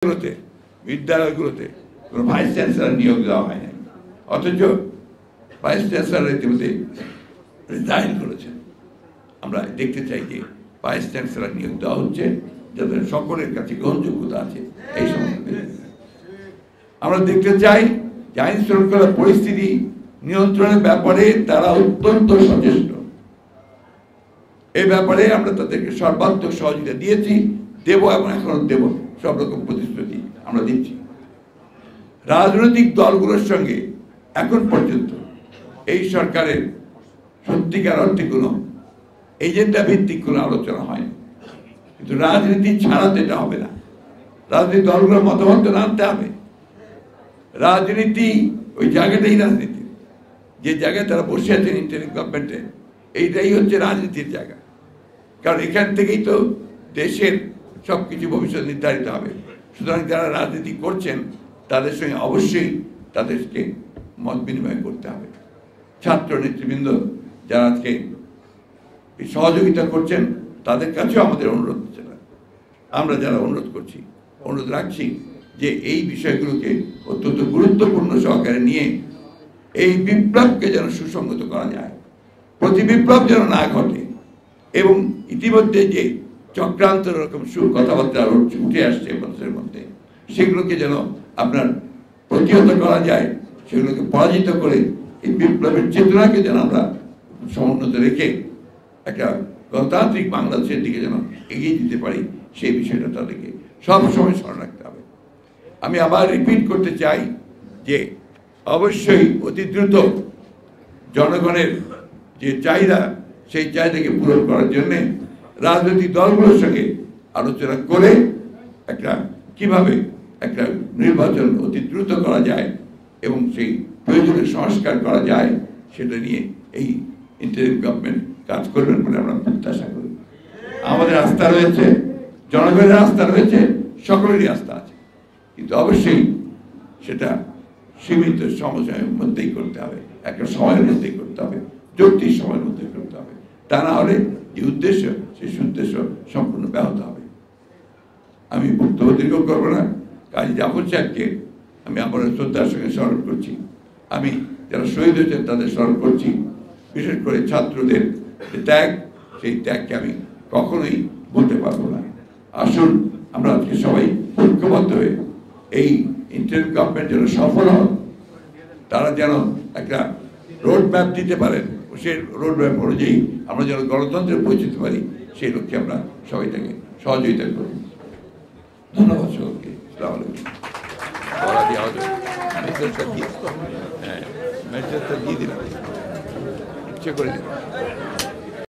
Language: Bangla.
বিদ্যালয়গুলোতে কোনো ভাইস চ্যান্সেলর নিয়োগ দেওয়া হয় না, অথচ ভাইস চ্যান্সেলর ইতিমধ্যে রিজাইন করেছেন। আমরা দেখতে চাই যে ভাইস চ্যান্সেলর নিয়োগ দেওয়া হচ্ছে যাদের সকলের কাছে গ্রহণযোগ্যতা আছে। এই সমস্ত আমরা দেখতে চাই যে আইন শৃঙ্খলা পরিস্থিতি নিয়ন্ত্রণের ব্যাপারে তারা অত্যন্ত সচেষ্ট। এই ব্যাপারে আমরা তাদেরকে সর্বাত্মক সহযোগিতা দিয়েছি, দেব এবং এখনো দেব। সব রকম প্রতিশ্রুতি আমরা দিচ্ছি। রাজনৈতিক দলগুলোর সঙ্গে এখন পর্যন্ত এই সরকারের সত্যিকার অর্থে কোনো এজেন্ডা ভিত্তিক কোনো আলোচনা হয়, কিন্তু রাজনীতি ছাড়া তো এটা হবে না। রাজনৈতিক দলগুলোর মতামত আনতে হবে। রাজনীতি ওই জায়গাটাই রাজনীতি, যে জায়গায় তারা বসে আছেন ইন্টারিম গভর্নমেন্টে, এইটাই হচ্ছে রাজনীতির জায়গা। কারণ এখান থেকেই তো দেশের সব কিছু ভবিষ্যৎ নির্ধারিত হবে। সুতরাং যারা রাজনীতি করছেন তাদের সঙ্গে অবশ্যই তাদেরকে মত বিনিময় করতে হবে। ছাত্র নেতৃবৃন্দ যারা আজকে সহযোগিতা করছেন তাদের কাছেও আমাদের অনুরোধ হচ্ছে না। আমরা যারা অনুরোধ করছি, অনুরোধ রাখছি যে এই বিষয়গুলোকে অত্যন্ত গুরুত্বপূর্ণ সহকারে নিয়ে এই বিপ্লবকে যেন সুসংগত করা যায়, প্রতি বিপ্লব যেন না ঘটে, এবং ইতিমধ্যে যে চক্রান্ত রকম কথাবার্তা উঠে আসছে মানুষের মধ্যে, সেগুলোকে যেন আপনার প্রতিহত করা যায়, সেগুলোকে পরাজিত করে এই বিপ্লবের চেতনাকে যেন আমরা সমুন্নত রেখে একটা গণতান্ত্রিক বাংলাদেশের দিকে যেন এগিয়ে দিতে পারি, সেই বিষয়টা তাদেরকে সবসময় স্মরণ রাখতে হবে। আমি আবার রিপিট করতে চাই যে অবশ্যই অতি দ্রুত জনগণের যে চাহিদা, সেই চাহিদাকে পূরণ করার জন্যে রাজনৈতিক দলগুলোর সঙ্গে আলোচনা করে একটা কিভাবে একটা নির্বাচন অতি দ্রুত করা যায় এবং সেই প্রয়োজনীয় সংস্কার করা যায়, সেটা নিয়ে এই ইন্টারিম গভর্নমেন্ট কাজ করবেন বলে আমরা প্রত্যাশা করি। আমাদের আস্থা রয়েছে, জনগণের আস্থা রয়েছে, সকলেরই আস্থা আছে, কিন্তু অবশ্যই সেটা সীমিত সময়ের মধ্যেই করতে হবে, একটা সময়ের মধ্যেই করতে হবে, যৌক্তিক সময়ের মধ্যে করতে হবে। তা না হলে যে উদ্দেশ্য, সেই উদ্দেশ্য সম্পূর্ণ ব্যাহত হবে। আমি বক্তব্য দীর্ঘ করবো না। কাজী জাফর সাহেবকে আমি আবার শ্রদ্ধার সঙ্গে স্মরণ করছি। আমি যারা শহীদ হয়েছেন তাদের স্মরণ করছি। বিশেষ করে ছাত্রদের যে ত্যাগ, সেই ত্যাগকে আমি কখনোই বলতে পারবো না। আসুন আমরা আজকে সবাই ঐক্যবদ্ধ হয়ে এই ইন্টারিম গভর্নমেন্ট যেন সফল হন, তারা যেন একটা রোড ম্যাপ দিতে পারেন, সেই রোড ম্যাপ অনুযায়ী আমরা যেন গণতন্ত্রে পৌঁছতে পারি, সেই লক্ষ্যে আমরা সবাই তাকে সহযোগিতা করি। ধন্যবাদ সকলকে। দিয়ে দিলাম, ইচ্ছে করে দিলাম।